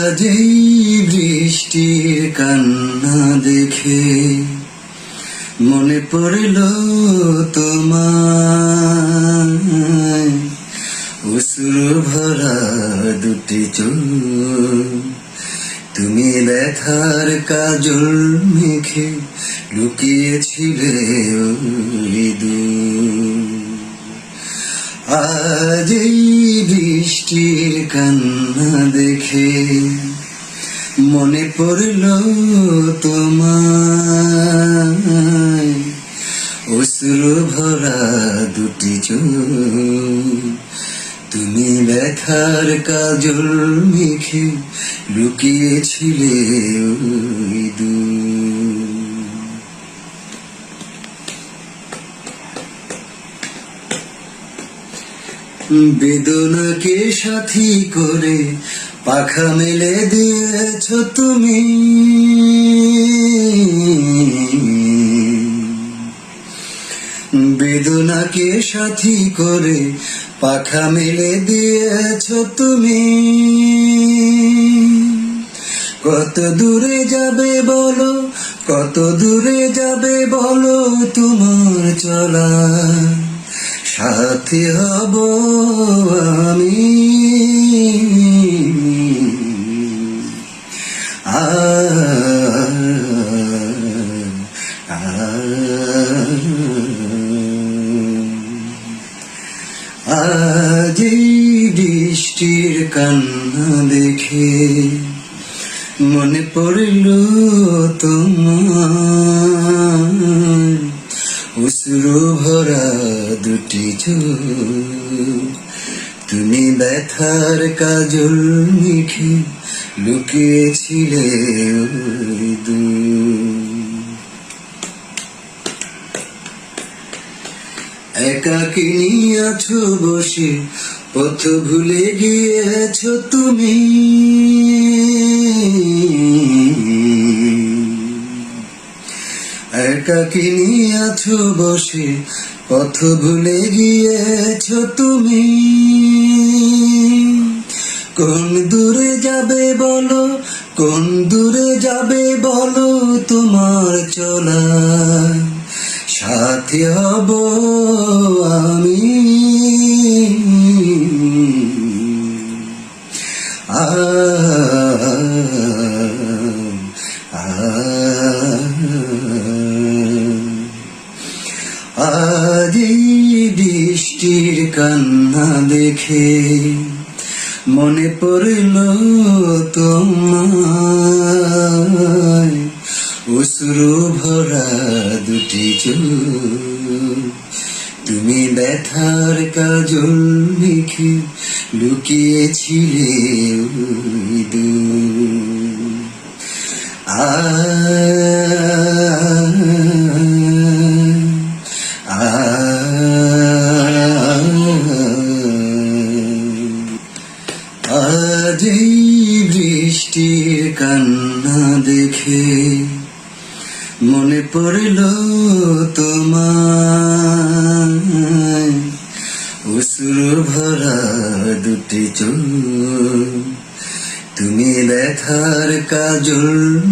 আজ এই বৃষ্টির কান্না দেখে মনে পড়ল তোমায়, অশ্রু ভরা দুটি চোখ, তুমি ব্যথার কাজল মেখে লুকিয়েছিলে ওই দূর। আজ এই বৃষ্টির কান্না দেখে মনে পড়ল তোমায়, অশ্রু ভরা দুটি চোখ, তুমি ব্যথার কাজল মেখে লুকিয়েছিলে ওই দূর। বেদনাকে সাথী করে পাখা মেলে দিয়েছ তুমি, বেদনাকে সাথী করে পাখা মেলে দিয়েছ তুমি। কত দূরে যাবে বলো, কত দূরে যাবে বলো, তোমার চলা সাথী হব আমি। আজ এই বৃষ্টির কান্না দেখে মনে পড়ল তোমার, অশ্রু ভরা দুটি চোখ, তুমি ব্যথার কাজল মেখে লুকিয়েছিলে ওই দূর। একাকিনী আছো বসে পথ ভুলে গিয়েছ তুমি, একাকিনী আছো বসে পথ ভুলে গিয়েছ তুমি। কোন দূরে যাবে বলো, কোন দূরে যাবে বলো, তোমার চলা সাথী হব আমি। আজ এই বৃষ্টির কান্না দেখে মনে পড়ল তোমায়, অশ্রু ভরা দুটি চোখ, তুমি ব্যথার কাজল মেখে লুকিয়েছিলে ওই দূর। আজ এই বৃষ্টির কান্না দেখে মনে পড়ল তোমায়, অশ্রু ভরা দুটি চোখ, তুমি ব্যথার কাজল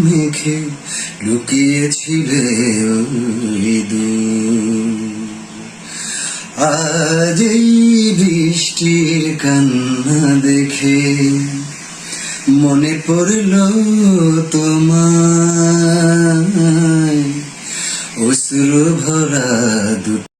মেখে লুকিয়েছিলে ওই দূর। আজ এই বৃষ্টির কান্না দেখে মনে পড়ল তোমায়, অশ্রু ভরা দুটি